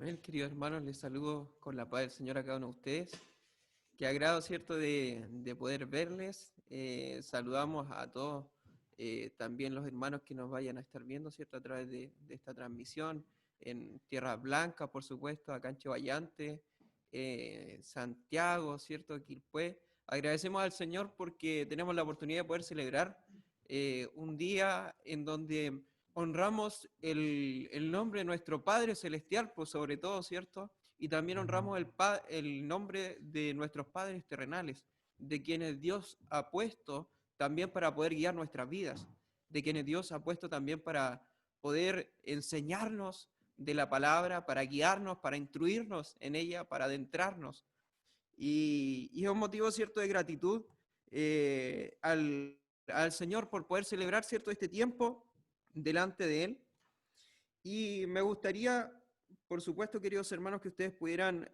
Amén, queridos hermanos, les saludo con la paz del Señor a cada uno de ustedes. Qué agrado, ¿cierto?, de poder verles. Saludamos a todos, también los hermanos que nos vayan a estar viendo, ¿cierto?, a través de esta transmisión, en Tierra Blanca, por supuesto, acá en Chivayante, Santiago, ¿cierto?, Quilpué. Agradecemos al Señor porque tenemos la oportunidad de poder celebrar un día en donde honramos el nombre de nuestro Padre Celestial, por sobre todo, ¿cierto? Y también honramos el nombre de nuestros padres terrenales, de quienes Dios ha puesto también para poder guiar nuestras vidas, de quienes Dios ha puesto también para poder enseñarnos de la palabra, para guiarnos, para instruirnos en ella, para adentrarnos. Y es un motivo, ¿cierto?, de gratitud al Señor por poder celebrar, ¿cierto?, este tiempo delante de Él. Y me gustaría, por supuesto, queridos hermanos, que ustedes pudieran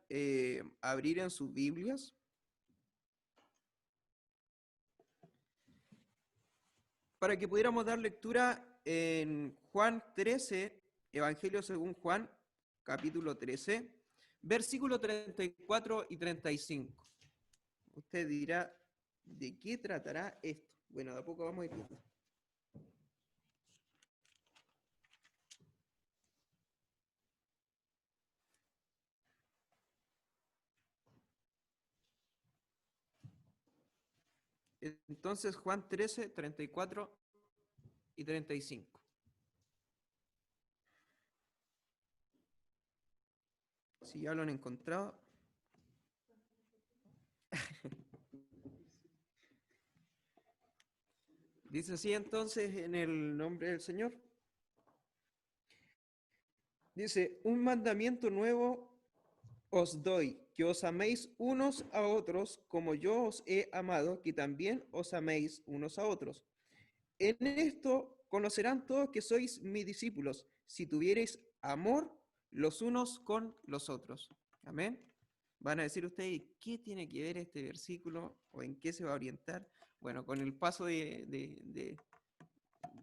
abrir en sus Biblias para que pudiéramos dar lectura en Juan 13, Evangelio según Juan, capítulo 13, versículos 34 y 35. Usted dirá, ¿de qué tratará esto? Bueno, de a poco vamos a ir viendo. Entonces, Juan 13, 34 y 35. Si ya lo han encontrado. Dice así entonces en el nombre del Señor. Dice, un mandamiento nuevo os doy, que os améis unos a otros como yo os he amado, que también os améis unos a otros. En esto conocerán todos que sois mis discípulos, si tuviereis amor los unos con los otros. Amén. Van a decir ustedes, ¿qué tiene que ver este versículo o en qué se va a orientar? Bueno, con el paso de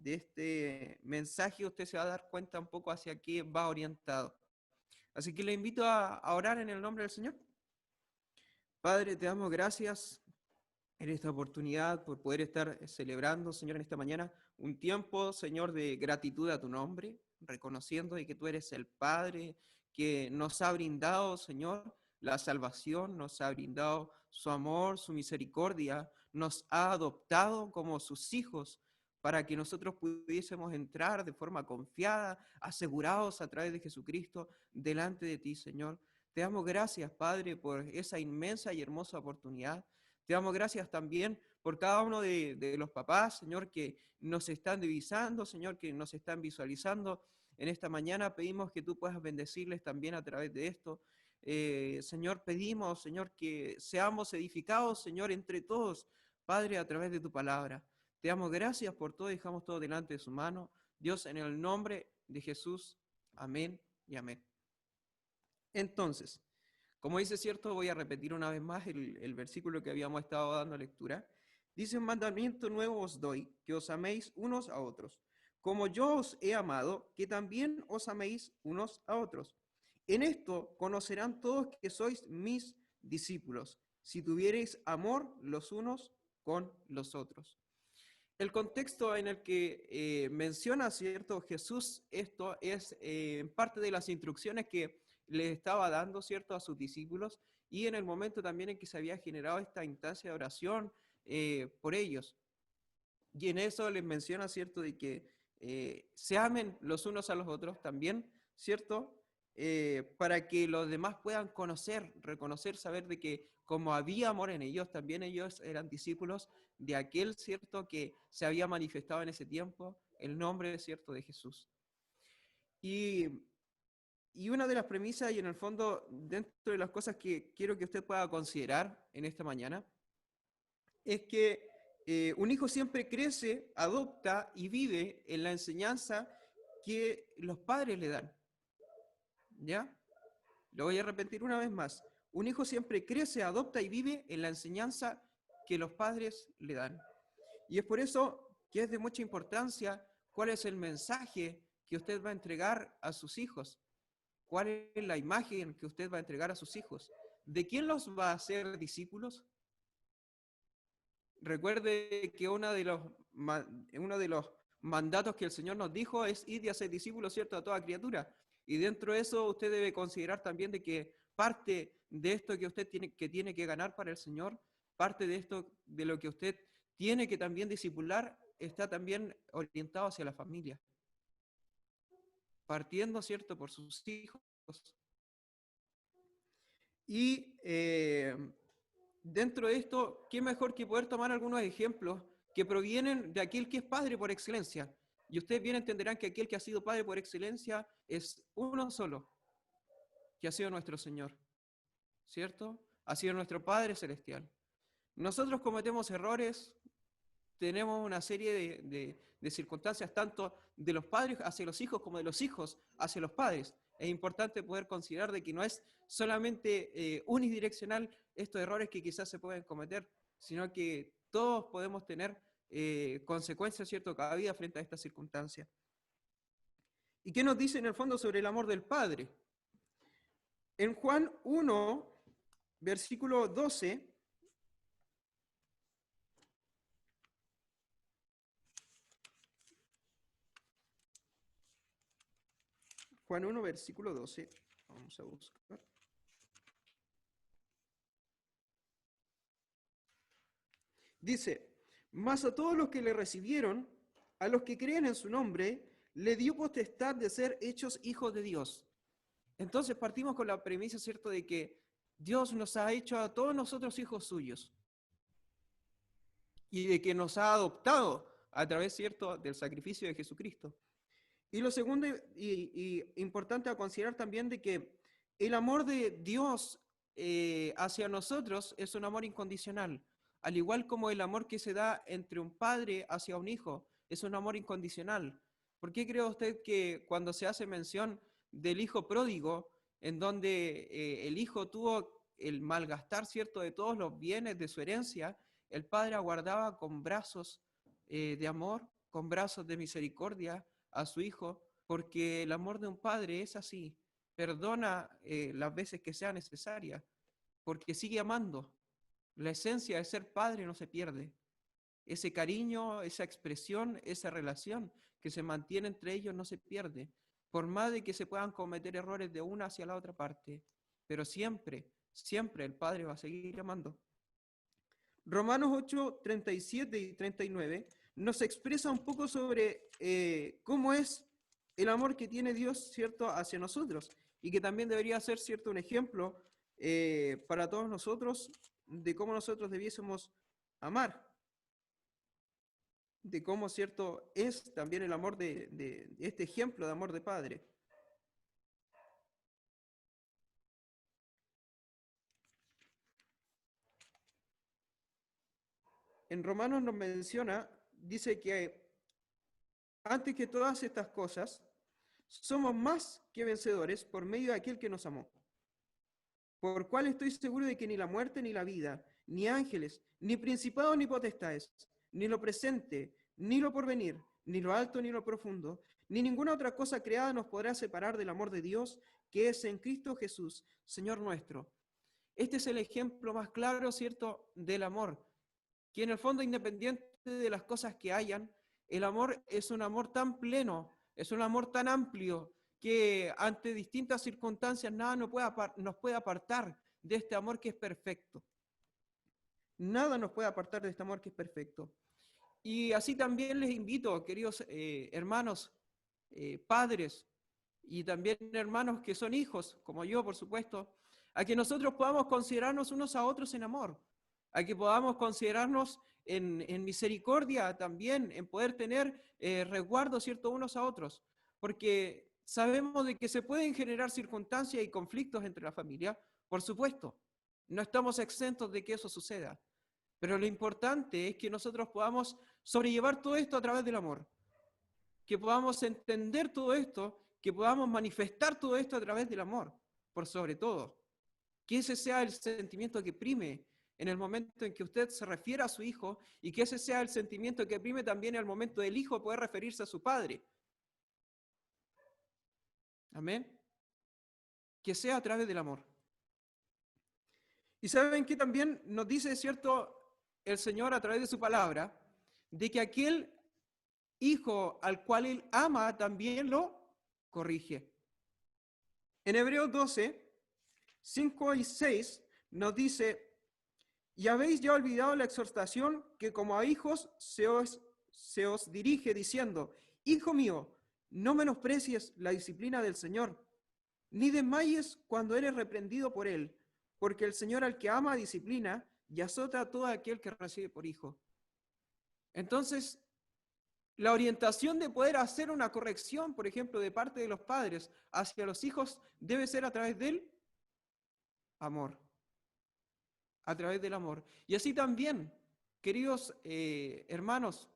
este mensaje usted se va a dar cuenta un poco hacia qué va orientado. Así que le invito a orar en el nombre del Señor. Padre, te damos gracias en esta oportunidad por poder estar celebrando, Señor, en esta mañana, un tiempo, Señor, de gratitud a tu nombre, reconociendo de que tú eres el Padre que nos ha brindado, Señor, la salvación, nos ha brindado su amor, su misericordia, nos ha adoptado como sus hijos para que nosotros pudiésemos entrar de forma confiada, asegurados a través de Jesucristo, delante de ti, Señor. Te damos gracias, Padre, por esa inmensa y hermosa oportunidad. Te damos gracias también por cada uno de los papás, Señor, que nos están divisando, Señor, que nos están visualizando. En esta mañana pedimos que tú puedas bendecirles también a través de esto. Señor, pedimos, Señor, que seamos edificados, Señor, entre todos, Padre, a través de tu palabra. Te damos gracias por todo, dejamos todo delante de su mano. Dios, en el nombre de Jesús, amén y amén. Entonces, como dice cierto, voy a repetir una vez más el versículo que habíamos estado dando lectura. Dice, un mandamiento nuevo os doy, que os améis unos a otros. Como yo os he amado, que también os améis unos a otros. En esto conocerán todos que sois mis discípulos, si tuviereis amor los unos con los otros. El contexto en el que menciona, ¿cierto?, Jesús esto es parte de las instrucciones que le estaba dando, ¿cierto?, a sus discípulos y en el momento también en que se había generado esta instancia de oración por ellos. Y en eso les menciona, ¿cierto?, de que se amen los unos a los otros también, ¿cierto?, para que los demás puedan conocer, reconocer, saber de que como había amor en ellos, también ellos eran discípulos de aquel, ¿cierto?, que se había manifestado en ese tiempo, el nombre, ¿cierto?, de Jesús. Y, y una de las premisas, y en el fondo, dentro de las cosas que quiero que usted pueda considerar en esta mañana, es que un hijo siempre crece, adopta y vive en la enseñanza que los padres le dan. ¿Ya? Lo voy a repetir una vez más. Un hijo siempre crece, adopta y vive en la enseñanza que los padres le dan. Y es por eso que es de mucha importancia cuál es el mensaje que usted va a entregar a sus hijos. ¿Cuál es la imagen que usted va a entregar a sus hijos? ¿De quién los va a hacer discípulos? Recuerde que uno de los mandatos que el Señor nos dijo es ir y hacer discípulos, ¿cierto?, a toda criatura. Y dentro de eso usted debe considerar también de que parte de esto que usted tiene que ganar para el Señor, parte de esto de lo que usted tiene que también discipular, está también orientado hacia la familia. Partiendo, ¿cierto?, por sus hijos. Y dentro de esto, ¿qué mejor que poder tomar algunos ejemplos que provienen de aquel que es padre por excelencia? Y ustedes bien entenderán que aquel que ha sido padre por excelencia es uno solo, que ha sido nuestro Señor, ¿cierto? Ha sido nuestro Padre Celestial. Nosotros cometemos errores, tenemos una serie de circunstancias, tanto de los padres hacia los hijos como de los hijos hacia los padres. Es importante poder considerar de que no es solamente unidireccional estos errores que quizás se pueden cometer, sino que todos podemos tener consecuencias, ¿cierto?, cada vida frente a estas circunstancias. ¿Y qué nos dice en el fondo sobre el amor del Padre? En Juan 1, versículo 12, Juan 1, versículo 12, vamos a buscar. Dice, mas a todos los que le recibieron, a los que creen en su nombre, le dio potestad de ser hechos hijos de Dios. Entonces partimos con la premisa, ¿cierto?, de que Dios nos ha hecho a todos nosotros hijos suyos y de que nos ha adoptado a través, ¿cierto?, del sacrificio de Jesucristo. Y lo segundo y importante a considerar también de que el amor de Dios hacia nosotros es un amor incondicional, al igual como el amor que se da entre un padre hacia un hijo es un amor incondicional. ¿Por qué cree usted que cuando se hace mención del hijo pródigo, en donde el hijo tuvo el malgastar, ¿cierto?, de todos los bienes de su herencia, el padre aguardaba con brazos de amor, con brazos de misericordia a su hijo, porque el amor de un padre es así, perdona las veces que sea necesaria, porque sigue amando. La esencia de ser padre no se pierde. Ese cariño, esa expresión, esa relación que se mantiene entre ellos no se pierde, por más de que se puedan cometer errores de una hacia la otra parte, pero siempre, siempre el padre va a seguir amando. Romanos 8, 37 y 39 nos expresa un poco sobre cómo es el amor que tiene Dios, ¿cierto?, hacia nosotros, y que también debería ser, ¿cierto?, un ejemplo para todos nosotros de cómo nosotros debiésemos amar, de cómo, ¿cierto?, es también el amor de este ejemplo de amor de padre. En Romanos nos menciona, dice que antes que todas estas cosas, somos más que vencedores por medio de aquel que nos amó. Por cual estoy seguro de que ni la muerte ni la vida, ni ángeles, ni principados ni potestades, ni lo presente, ni lo porvenir, ni lo alto ni lo profundo, ni ninguna otra cosa creada nos podrá separar del amor de Dios que es en Cristo Jesús, Señor nuestro. Este es el ejemplo más claro, ¿cierto?, del amor, que en el fondo, independiente de las cosas que hayan, el amor es un amor tan pleno, es un amor tan amplio, que ante distintas circunstancias nada nos puede apartar de este amor que es perfecto. Nada nos puede apartar de este amor que es perfecto. Y así también les invito, queridos hermanos, padres, y también hermanos que son hijos, como yo, por supuesto, a que nosotros podamos considerarnos unos a otros en amor, a que podamos considerarnos en misericordia también, en poder tener resguardo, ¿cierto?, unos a otros, porque sabemos de que se pueden generar circunstancias y conflictos entre la familia, por supuesto, no estamos exentos de que eso suceda, pero lo importante es que nosotros podamos sobrellevar todo esto a través del amor, que podamos entender todo esto, que podamos manifestar todo esto a través del amor, por sobre todo. Que ese sea el sentimiento que prime en el momento en que usted se refiere a su hijo y que ese sea el sentimiento que prime también en el momento del hijo poder referirse a su padre. Amén. que sea a través del amor. Y saben que también nos dice, ¿cierto?, el Señor a través de su palabra, de que aquel hijo al cual Él ama también lo corrige. En Hebreos 12, 5 y 6 nos dice: y habéis ya olvidado la exhortación que como a hijos se os dirige, diciendo: hijo mío, no menosprecies la disciplina del Señor, ni desmayes cuando eres reprendido por Él, porque el Señor al que ama disciplina y azota a todo aquel que recibe por hijo. Entonces, la orientación de poder hacer una corrección, por ejemplo, de parte de los padres hacia los hijos, debe ser a través del amor. A través del amor. Y así también, queridos hermanos,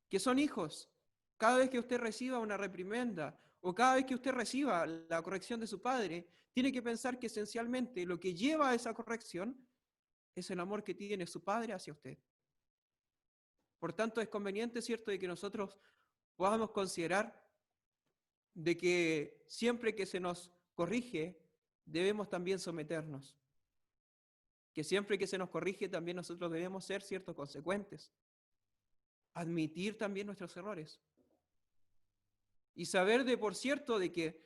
que son hijos, cada vez que usted reciba una reprimenda o cada vez que usted reciba la corrección de su padre, tiene que pensar que esencialmente lo que lleva a esa corrección es el amor que tiene su padre hacia usted. Por tanto, es conveniente, ¿cierto?, de que nosotros podamos considerar de que siempre que se nos corrige, debemos también someternos. Que siempre que se nos corrige, también nosotros debemos ser, ¿cierto?, consecuentes. Admitir también nuestros errores. Y saber de por cierto de que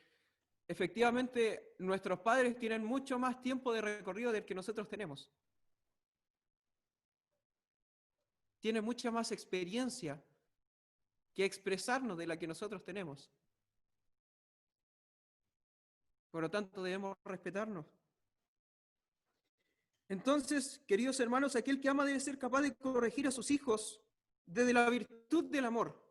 efectivamente nuestros padres tienen mucho más tiempo de recorrido del que nosotros tenemos. Tienen mucha más experiencia que expresarnos de la que nosotros tenemos. Por lo tanto, debemos respetarnos. Entonces, queridos hermanos, aquel que ama debe ser capaz de corregir a sus hijos desde la virtud del amor.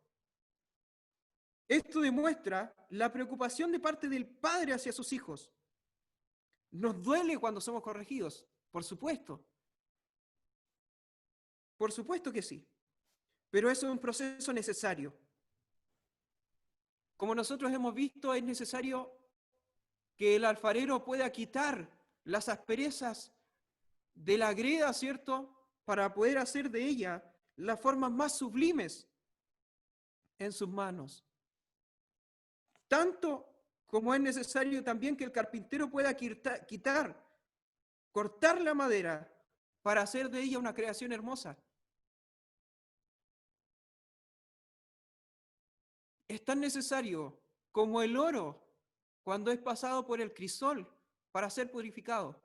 Esto demuestra la preocupación de parte del padre hacia sus hijos. Nos duele cuando somos corregidos, por supuesto. Por supuesto que sí. Pero eso es un proceso necesario. Como nosotros hemos visto, es necesario que el alfarero pueda quitar las asperezas de la greda, ¿cierto?, para poder hacer de ella las formas más sublimes en sus manos. Tanto como es necesario también que el carpintero pueda cortar la madera para hacer de ella una creación hermosa. Es tan necesario como el oro cuando es pasado por el crisol para ser purificado.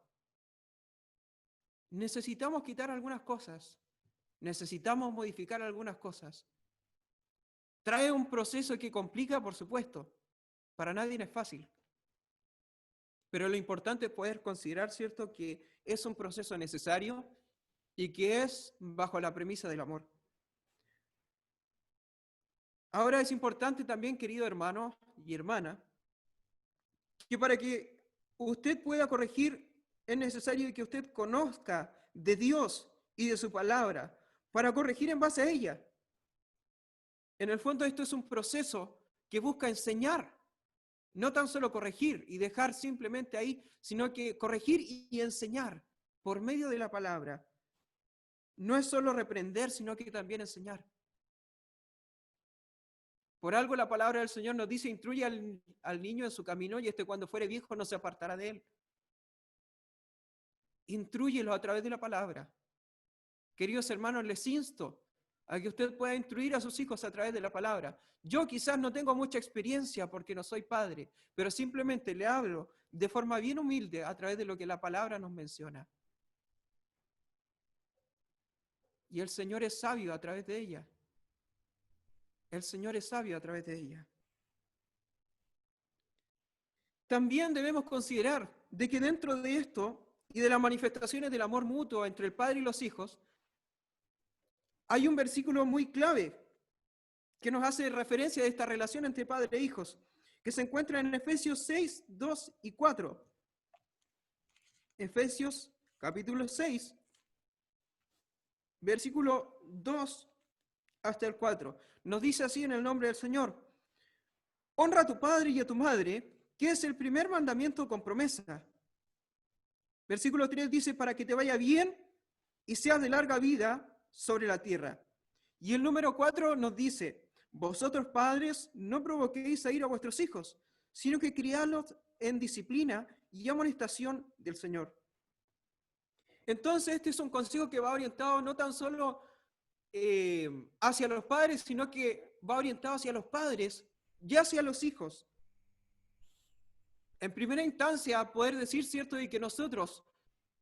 Necesitamos quitar algunas cosas, necesitamos modificar algunas cosas. Trae un proceso que complica, por supuesto, para nadie es fácil. Pero lo importante es poder considerar, ¿cierto?, que es un proceso necesario y que es bajo la premisa del amor. Ahora es importante también, querido hermano y hermana, que para que usted pueda corregir es necesario que usted conozca de Dios y de su palabra para corregir en base a ella. En el fondo esto es un proceso que busca enseñar, no tan solo corregir y dejar simplemente ahí, sino que corregir y enseñar por medio de la palabra. No es solo reprender, sino que también enseñar. Por algo la palabra del Señor nos dice: instruye al niño en su camino y cuando fuere viejo no se apartará de él. Intrúyelo a través de la palabra. Queridos hermanos, les insto a que usted pueda instruir a sus hijos a través de la palabra. Yo quizás no tengo mucha experiencia porque no soy padre, pero simplemente le hablo de forma bien humilde a través de lo que la palabra nos menciona. Y el Señor es sabio a través de ella. El Señor es sabio a través de ella. También debemos considerar de que dentro de esto y de las manifestaciones del amor mutuo entre el padre y los hijos, hay un versículo muy clave que nos hace referencia de esta relación entre padre e hijos, que se encuentra en Efesios 6, 2 y 4. Efesios capítulo 6, versículo 2 hasta el 4. Nos dice así en el nombre del Señor: honra a tu padre y a tu madre, que es el primer mandamiento con promesa. Versículo 3 dice: para que te vaya bien y seas de larga vida sobre la tierra. Y el número 4 nos dice: vosotros padres no provoquéis a ir a vuestros hijos, sino que criadlos en disciplina y amonestación del Señor. Entonces, este es un consejo que va orientado no tan solo hacia los padres, sino que va orientado hacia los padres y hacia los hijos. En primera instancia, poder decir, cierto, de que nosotros,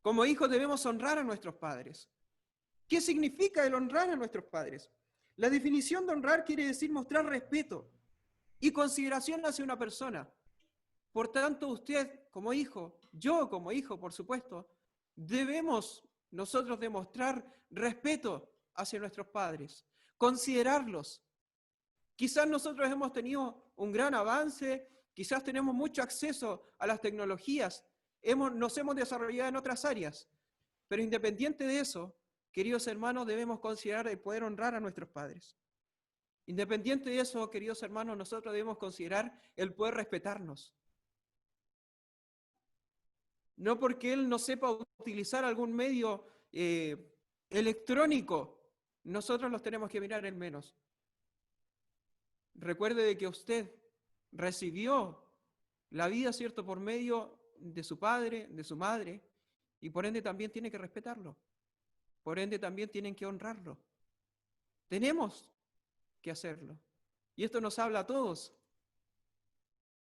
como hijos, debemos honrar a nuestros padres. ¿Qué significa el honrar a nuestros padres? La definición de honrar quiere decir mostrar respeto y consideración hacia una persona. Por tanto, usted como hijo, yo como hijo, por supuesto, debemos nosotros demostrar respeto hacia nuestros padres, considerarlos. Quizás nosotros hemos tenido un gran avance, quizás tenemos mucho acceso a las tecnologías, nos hemos desarrollado en otras áreas, pero independiente de eso, queridos hermanos, debemos considerar el poder honrar a nuestros padres. Independiente de eso, queridos hermanos, nosotros debemos considerar el poder respetarnos. No porque él no sepa utilizar algún medio electrónico, nosotros los tenemos que mirar en menos. Recuerde de que usted recibió la vida, ¿cierto?, por medio de su padre, de su madre, y por ende también tiene que respetarlo. Por ende también tienen que honrarlo. Tenemos que hacerlo. Y esto nos habla a todos.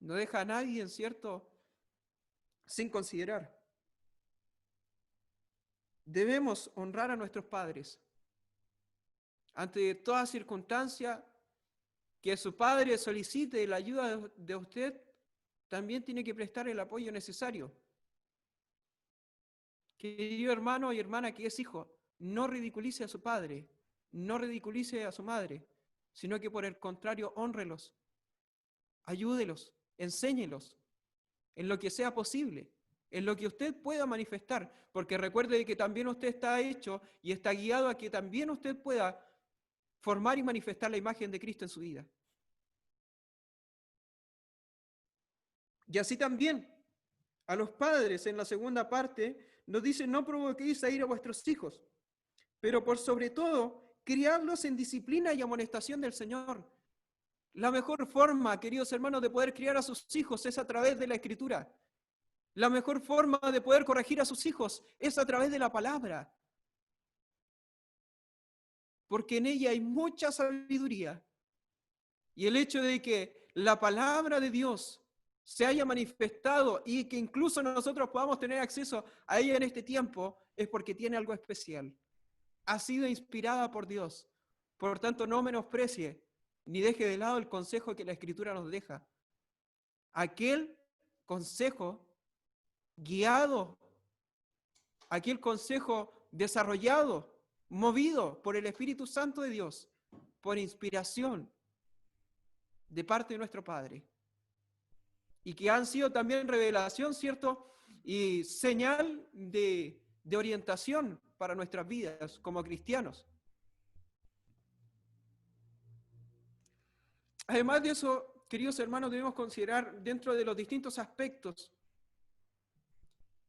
No deja a nadie, ¿cierto?, sin considerar. Debemos honrar a nuestros padres. Ante toda circunstancia que su padre solicite la ayuda de usted, también tiene que prestar el apoyo necesario. Querido hermano y hermana que es hijo, no ridiculice a su padre, no ridiculice a su madre, sino que por el contrario, hónrelos, ayúdelos, enséñelos en lo que sea posible, en lo que usted pueda manifestar, porque recuerde que también usted está hecho y está guiado a que también usted pueda formar y manifestar la imagen de Cristo en su vida. Y así también, a los padres en la segunda parte nos dice, no provoquéis a ir a vuestros hijos, pero por sobre todo, criarlos en disciplina y amonestación del Señor. La mejor forma, queridos hermanos, de poder criar a sus hijos es a través de la Escritura. La mejor forma de poder corregir a sus hijos es a través de la palabra. Porque en ella hay mucha sabiduría. Y el hecho de que la palabra de Dios se haya manifestado y que incluso nosotros podamos tener acceso a ella en este tiempo es porque tiene algo especial. Ha sido inspirada por Dios. Por tanto, no menosprecie ni deje de lado el consejo que la Escritura nos deja. Aquel consejo guiado, aquel consejo desarrollado, movido por el Espíritu Santo de Dios, por inspiración de parte de nuestro Padre. Y que han sido también revelación, ¿cierto? Y señal de orientación para nuestras vidas como cristianos. Además de eso, queridos hermanos, debemos considerar dentro de los distintos aspectos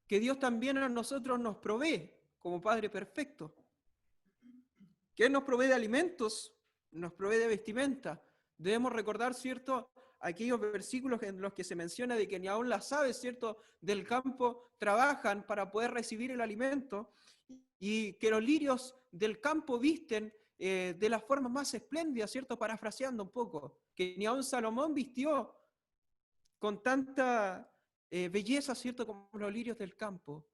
que Dios también a nosotros nos provee como Padre perfecto. Que Él nos provee de alimentos, nos provee de vestimenta. Debemos recordar, ¿cierto?, aquellos versículos en los que se menciona de que ni aun las aves, ¿cierto?, del campo trabajan para poder recibir el alimento y que los lirios del campo visten de las formas más espléndidas, ¿cierto?, parafraseando un poco, que ni aun Salomón vistió con tanta belleza, ¿cierto?, como los lirios del campo.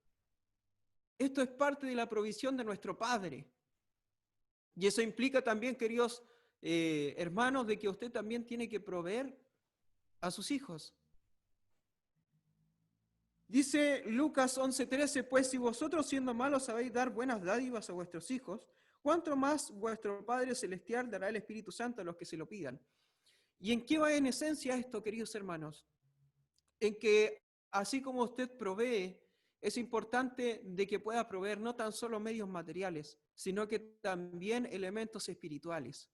Esto es parte de la provisión de nuestro Padre. Y eso implica también, queridos hermanos, de que usted también tiene que proveer a sus hijos. Dice Lucas 11:13, pues si vosotros siendo malos sabéis dar buenas dádivas a vuestros hijos, ¿cuánto más vuestro Padre Celestial dará el Espíritu Santo a los que se lo pidan? ¿Y en qué va en esencia esto, queridos hermanos? En que así como usted provee, es importante de que pueda proveer no tan solo medios materiales, sino que también elementos espirituales.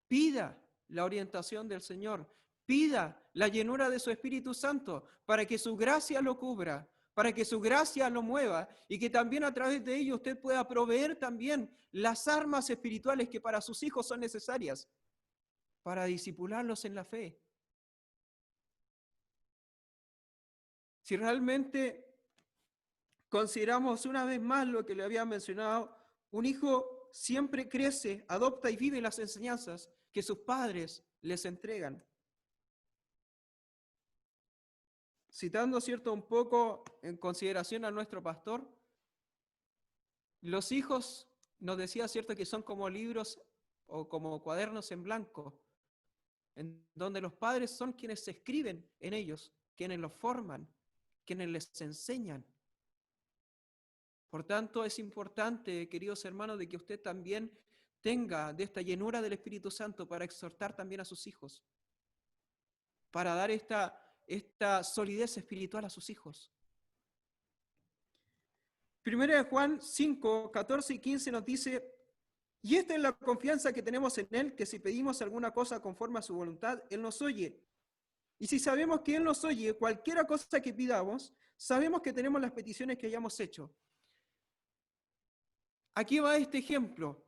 Pida la orientación del Señor, pida la llenura de su Espíritu Santo para que su gracia lo cubra, para que su gracia lo mueva y que también a través de ello usted pueda proveer también las armas espirituales que para sus hijos son necesarias para disipularlos en la fe. si realmente consideramos una vez más lo que le había mencionado, un hijo siempre crece, adopta y vive las enseñanzas que sus padres les entregan. Citando, cierto, un poco en consideración a nuestro pastor, los hijos, nos decía, cierto, que son como libros o como cuadernos en blanco, en donde los padres son quienes se escriben en ellos, quienes los forman, quienes les enseñan. Por tanto, es importante, queridos hermanos, de que usted también tenga de esta llenura del Espíritu Santo para exhortar también a sus hijos, para dar esta solidez espiritual a sus hijos. Primera de Juan 5, 14 y 15 nos dice: y esta es la confianza que tenemos en Él, que si pedimos alguna cosa conforme a su voluntad, Él nos oye. Y si sabemos que Él nos oye, cualquiera cosa que pidamos, sabemos que tenemos las peticiones que hayamos hecho. Aquí va este ejemplo,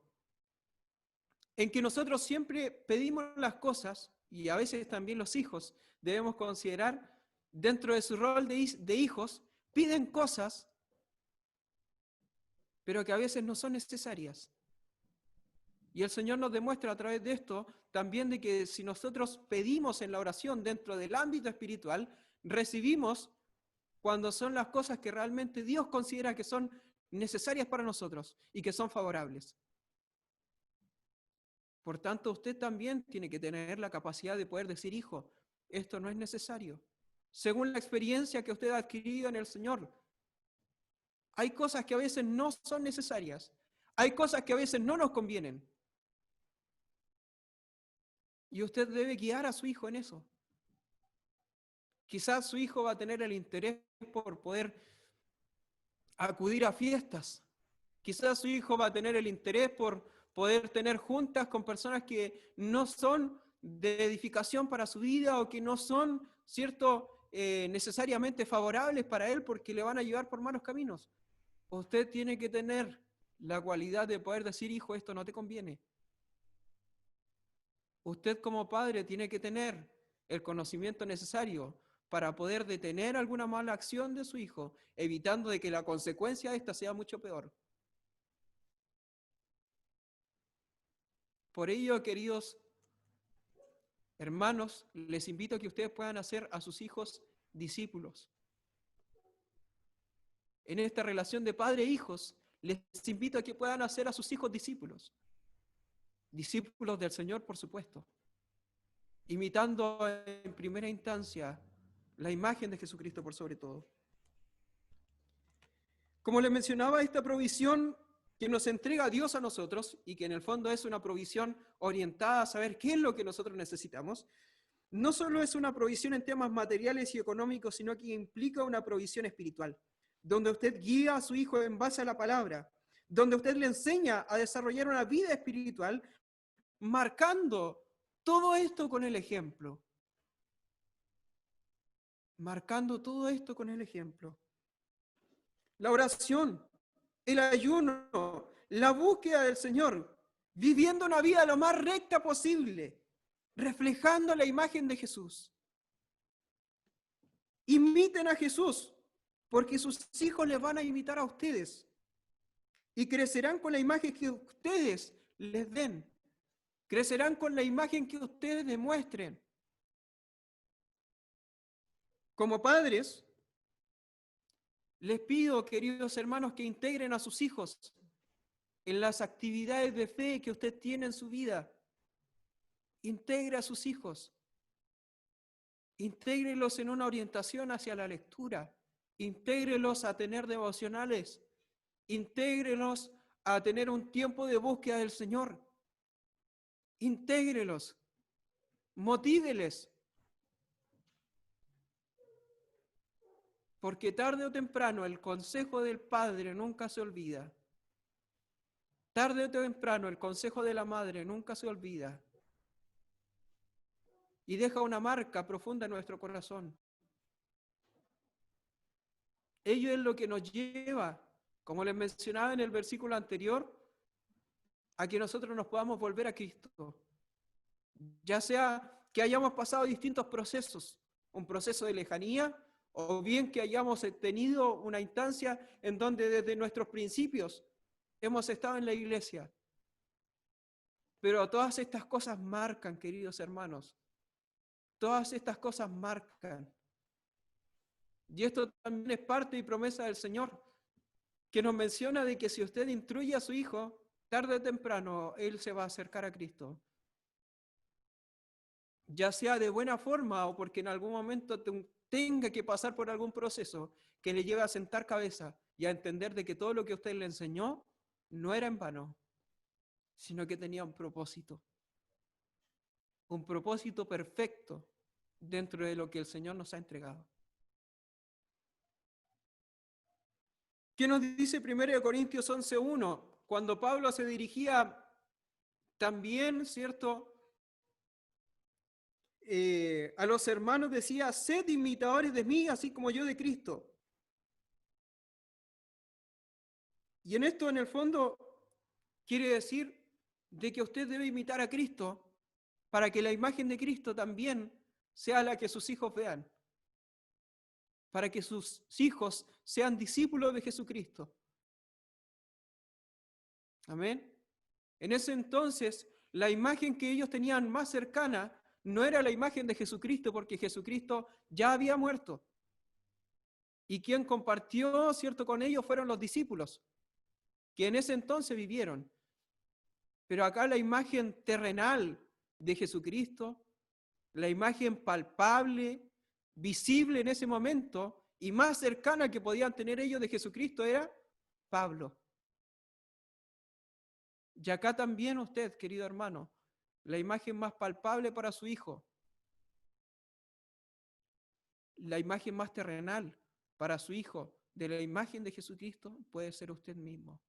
en que nosotros siempre pedimos las cosas, y a veces también los hijos debemos considerar, dentro de su rol de hijos, piden cosas, pero que a veces no son necesarias. Y el Señor nos demuestra a través de esto también de que si nosotros pedimos en la oración dentro del ámbito espiritual, recibimos cuando son las cosas que realmente Dios considera que son necesarias para nosotros y que son favorables. Por tanto, usted también tiene que tener la capacidad de poder decir: hijo, esto no es necesario. Según la experiencia que usted ha adquirido en el Señor, hay cosas que a veces no son necesarias. Hay cosas que a veces no nos convienen. Y usted debe guiar a su hijo en eso. Quizás su hijo va a tener el interés por poder acudir a fiestas. Quizás su hijo va a tener el interés por poder tener juntas con personas que no son de edificación para su vida o que no son, cierto, necesariamente favorables para él porque le van a llevar por malos caminos. Usted tiene que tener la cualidad de poder decir: hijo, esto no te conviene. Usted como padre tiene que tener el conocimiento necesario para poder detener alguna mala acción de su hijo, evitando de que la consecuencia de esta sea mucho peor. Por ello, queridos hermanos, les invito a que ustedes puedan hacer a sus hijos discípulos. En esta relación de padre e hijos, les invito a que puedan hacer a sus hijos discípulos. Discípulos del Señor, por supuesto. Imitando en primera instancia la imagen de Jesucristo por sobre todo. Como les mencionaba, esta provisión que nos entrega Dios a nosotros, y que en el fondo es una provisión orientada a saber qué es lo que nosotros necesitamos, no solo es una provisión en temas materiales y económicos, sino que implica una provisión espiritual, donde usted guía a su hijo en base a la palabra, donde usted le enseña a desarrollar una vida espiritual, marcando todo esto con el ejemplo. Marcando todo esto con el ejemplo. La oración, el ayuno, la búsqueda del Señor, viviendo una vida lo más recta posible, reflejando la imagen de Jesús. Imiten a Jesús, porque sus hijos les van a imitar a ustedes y crecerán con la imagen que ustedes les den. Crecerán con la imagen que ustedes demuestren. Como padres, les pido, queridos hermanos, que integren a sus hijos en las actividades de fe que usted tiene en su vida. Integre a sus hijos. Intégrelos en una orientación hacia la lectura. Intégrelos a tener devocionales. Intégrelos a tener un tiempo de búsqueda del Señor. Intégrelos. Motíveles. Porque tarde o temprano el consejo del padre nunca se olvida. Tarde o temprano el consejo de la madre nunca se olvida. Y deja una marca profunda en nuestro corazón. Ello es lo que nos lleva, como les mencionaba en el versículo anterior, a que nosotros nos podamos volver a Cristo. Ya sea que hayamos pasado distintos procesos, un proceso de lejanía, o bien que hayamos tenido una instancia en donde desde nuestros principios hemos estado en la iglesia. Pero todas estas cosas marcan, queridos hermanos. Todas estas cosas marcan. Y esto también es parte y promesa del Señor, que nos menciona de que si usted instruye a su hijo, tarde o temprano, él se va a acercar a Cristo. Ya sea de buena forma o porque en algún momento tenga que pasar por algún proceso que le lleve a sentar cabeza y a entender de que todo lo que usted le enseñó no era en vano, sino que tenía un propósito perfecto dentro de lo que el Señor nos ha entregado. ¿Qué nos dice 1 Corintios 11:1? Cuando Pablo se dirigía también, ¿cierto?, a los hermanos decía, sed imitadores de mí, así como yo de Cristo. Y en esto, en el fondo, quiere decir de que usted debe imitar a Cristo para que la imagen de Cristo también sea la que sus hijos vean, para que sus hijos sean discípulos de Jesucristo. Amén. En ese entonces, la imagen que ellos tenían más cercana no era la imagen de Jesucristo, porque Jesucristo ya había muerto. Y quien compartió, ¿cierto?, con ellos fueron los discípulos, que en ese entonces vivieron. Pero acá la imagen terrenal de Jesucristo, la imagen palpable, visible en ese momento y más cercana que podían tener ellos de Jesucristo era Pablo. Y acá también usted, querido hermano, la imagen más palpable para su hijo, la imagen más terrenal para su hijo de la imagen de Jesucristo puede ser usted mismo,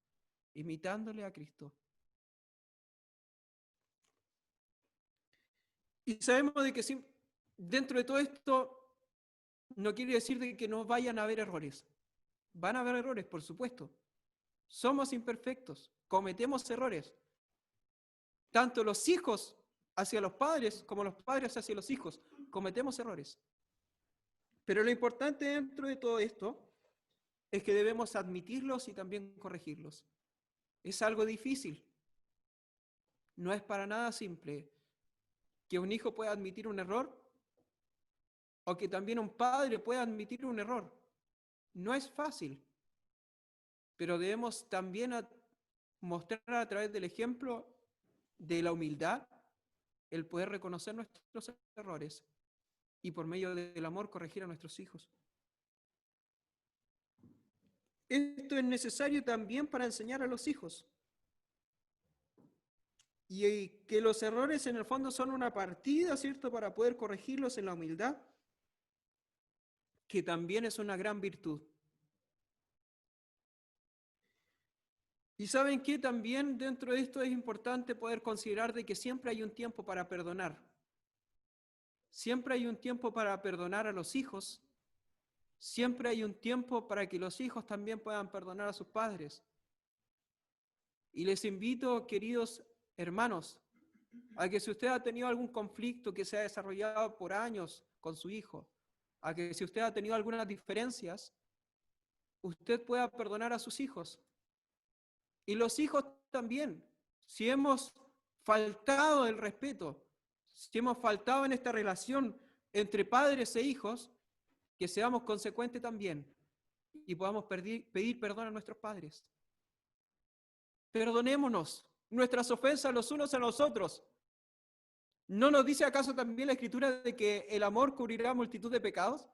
imitándole a Cristo. Y sabemos de que dentro de todo esto no quiere decir de que no vayan a haber errores. Van a haber errores, por supuesto. Somos imperfectos, cometemos errores. Tanto los hijos hacia los padres como los padres hacia los hijos. Cometemos errores. Pero lo importante dentro de todo esto es que debemos admitirlos y también corregirlos. Es algo difícil. No es para nada simple que un hijo pueda admitir un error o que también un padre pueda admitir un error. No es fácil, pero debemos también mostrar a través del ejemplo de la humildad el poder reconocer nuestros errores y por medio del amor corregir a nuestros hijos. Esto es necesario también para enseñar a los hijos. Y que los errores en el fondo son una partida, ¿cierto?, para poder corregirlos en la humildad, que también es una gran virtud. Y ¿saben qué? También dentro de esto es importante poder considerar de que siempre hay un tiempo para perdonar. Siempre hay un tiempo para perdonar a los hijos. Siempre hay un tiempo para que los hijos también puedan perdonar a sus padres. Y les invito, queridos hermanos, a que si usted ha tenido algún conflicto que se ha desarrollado por años con su hijo, a que si usted ha tenido algunas diferencias, usted pueda perdonar a sus hijos. Y los hijos también, si hemos faltado el respeto, si hemos faltado en esta relación entre padres e hijos, que seamos consecuentes también y podamos pedir perdón a nuestros padres. Perdonémonos nuestras ofensas los unos a los otros. ¿No nos dice acaso también la Escritura de que el amor cubrirá multitud de pecados?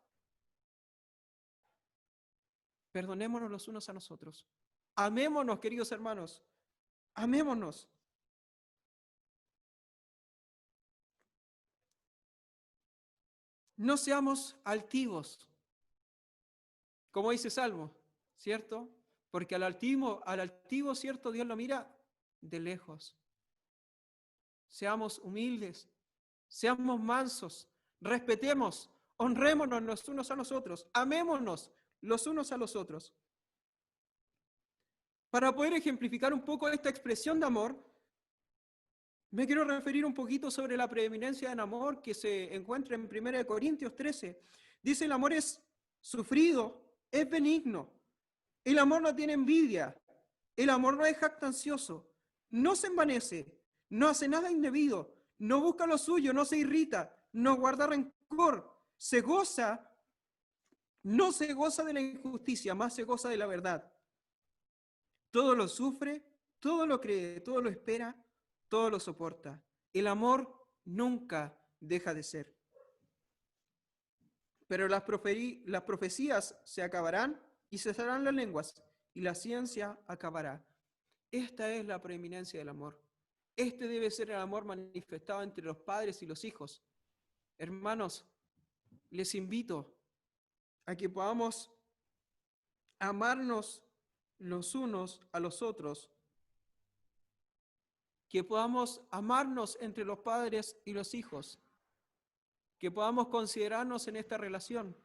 Perdonémonos los unos a los otros. Amémonos, queridos hermanos. Amémonos. No seamos altivos, como dice Salmo, ¿cierto? Porque al altivo, ¿cierto? Dios lo mira de lejos. Seamos humildes, seamos mansos, respetemos, honrémonos los unos a los otros, amémonos los unos a los otros. Para poder ejemplificar un poco esta expresión de amor, me quiero referir un poquito sobre la preeminencia del amor que se encuentra en 1 Corintios 13. Dice, el amor es sufrido, es benigno. El amor no tiene envidia, el amor no es jactancioso, no se envanece, no hace nada indebido, no busca lo suyo, no se irrita, no guarda rencor, se goza, no se goza de la injusticia, más se goza de la verdad. Todo lo sufre, todo lo cree, todo lo espera, todo lo soporta. El amor nunca deja de ser. Pero las profecías se acabarán y cesarán las lenguas, y la ciencia acabará. Esta es la preeminencia del amor. Este debe ser el amor manifestado entre los padres y los hijos. Hermanos, les invito a que podamos amarnos los unos a los otros, que podamos amarnos entre los padres y los hijos, que podamos considerarnos en esta relación.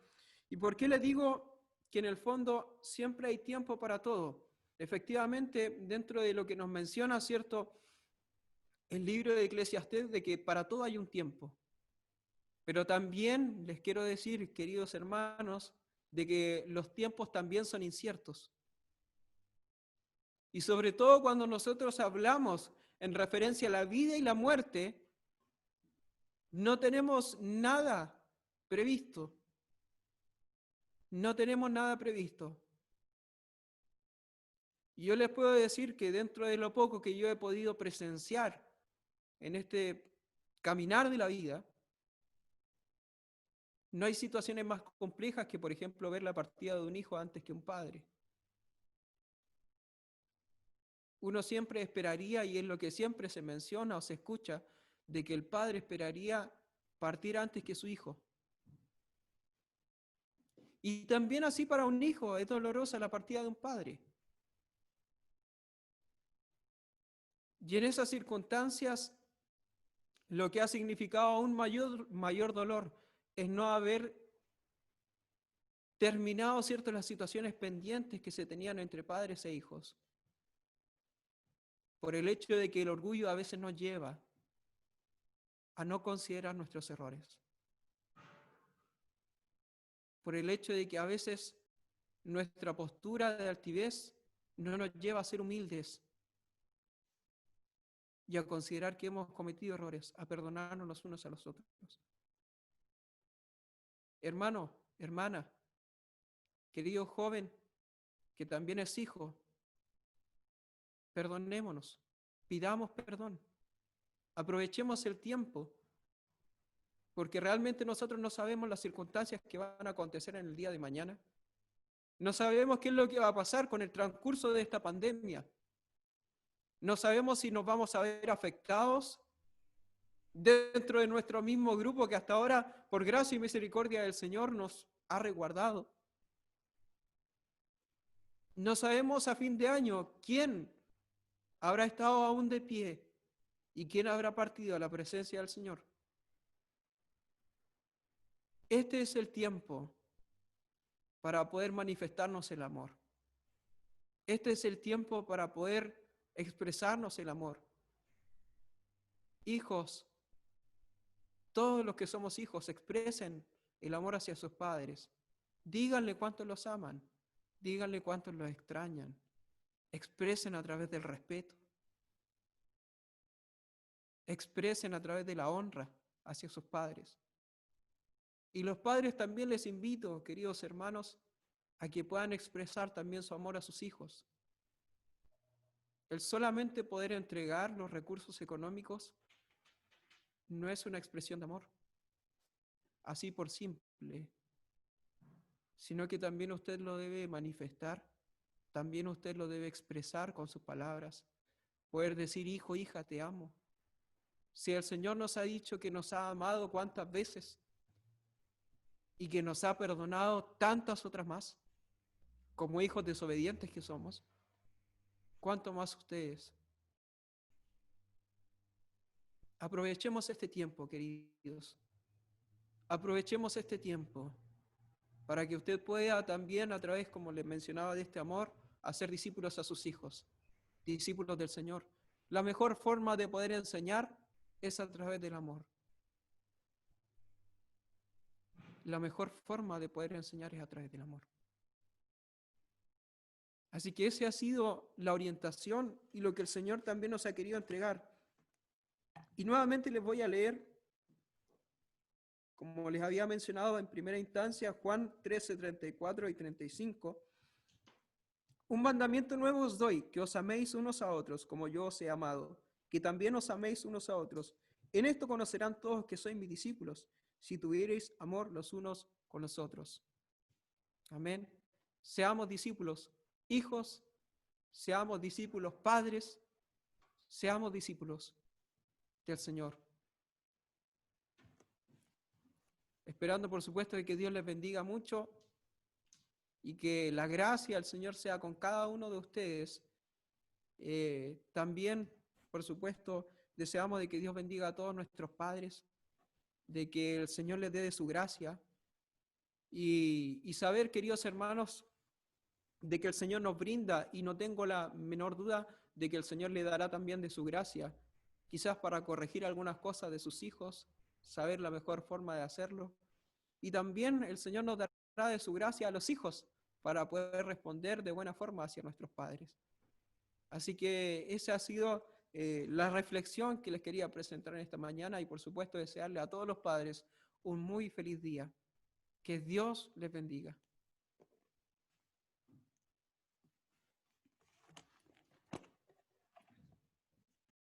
¿Y por qué les digo que en el fondo siempre hay tiempo para todo? Efectivamente, dentro de lo que nos menciona, ¿cierto?, el libro de Eclesiastés, de que para todo hay un tiempo. Pero también les quiero decir, queridos hermanos, de que los tiempos también son inciertos. Y sobre todo cuando nosotros hablamos en referencia a la vida y la muerte, no tenemos nada previsto. No tenemos nada previsto. Y yo les puedo decir que dentro de lo poco que yo he podido presenciar en este caminar de la vida, no hay situaciones más complejas que, por ejemplo, ver la partida de un hijo antes que un padre. Uno siempre esperaría, y es lo que siempre se menciona o se escucha, de que el padre esperaría partir antes que su hijo. Y también así para un hijo es dolorosa la partida de un padre. Y en esas circunstancias, lo que ha significado aún mayor dolor es no haber terminado, ¿cierto?, las situaciones pendientes que se tenían entre padres e hijos. Por el hecho de que el orgullo a veces nos lleva a no considerar nuestros errores. Por el hecho de que a veces nuestra postura de altivez no nos lleva a ser humildes y a considerar que hemos cometido errores, a perdonarnos los unos a los otros. Hermano, hermana, querido joven, que también es hijo, perdonémonos, pidamos perdón, aprovechemos el tiempo, porque realmente nosotros no sabemos las circunstancias que van a acontecer en el día de mañana. No sabemos qué es lo que va a pasar con el transcurso de esta pandemia. No sabemos si nos vamos a ver afectados dentro de nuestro mismo grupo que hasta ahora, por gracia y misericordia del Señor, nos ha resguardado. No sabemos a fin de año quién habrá estado aún de pie y quién habrá partido a la presencia del Señor. Este es el tiempo para poder manifestarnos el amor. Este es el tiempo para poder expresarnos el amor. Hijos, todos los que somos hijos, expresen el amor hacia sus padres. Díganle cuánto los aman. Díganle cuánto los extrañan. Expresen a través del respeto. Expresen a través de la honra hacia sus padres. Y los padres también les invito, queridos hermanos, a que puedan expresar también su amor a sus hijos. El solamente poder entregar los recursos económicos no es una expresión de amor, así por simple, sino que también usted lo debe manifestar, también usted lo debe expresar con sus palabras, poder decir, hijo, hija, te amo. Si el Señor nos ha dicho que nos ha amado cuántas veces y que nos ha perdonado tantas otras más, como hijos desobedientes que somos, ¿cuánto más ustedes? Aprovechemos este tiempo, queridos. Aprovechemos este tiempo para que usted pueda también, a través, como les mencionaba, de este amor, hacer discípulos a sus hijos, discípulos del Señor. La mejor forma de poder enseñar es a través del amor. la mejor forma de poder enseñar es a través del amor. Así que esa ha sido la orientación y lo que el Señor también nos ha querido entregar. Y nuevamente les voy a leer, como les había mencionado en primera instancia, Juan 13, 34 y 35. Un mandamiento nuevo os doy, que os améis unos a otros, como yo os he amado, que también os améis unos a otros. En esto conocerán todos que sois mis discípulos, si tuviereis amor los unos con los otros. Amén. Seamos discípulos, hijos, seamos discípulos, padres, seamos discípulos del Señor. Esperando, por supuesto, de que Dios les bendiga mucho y que la gracia del Señor sea con cada uno de ustedes. También, por supuesto, deseamos de que Dios bendiga a todos nuestros padres, de que el Señor les dé de su gracia y saber, queridos hermanos, de que el Señor nos brinda y no tengo la menor duda de que el Señor le dará también de su gracia, quizás para corregir algunas cosas de sus hijos, saber la mejor forma de hacerlo. Y también el Señor nos dará de su gracia a los hijos para poder responder de buena forma hacia nuestros padres. Así que esa ha sido la reflexión que les quería presentar en esta mañana y por supuesto desearle a todos los padres un muy feliz día. Que Dios les bendiga.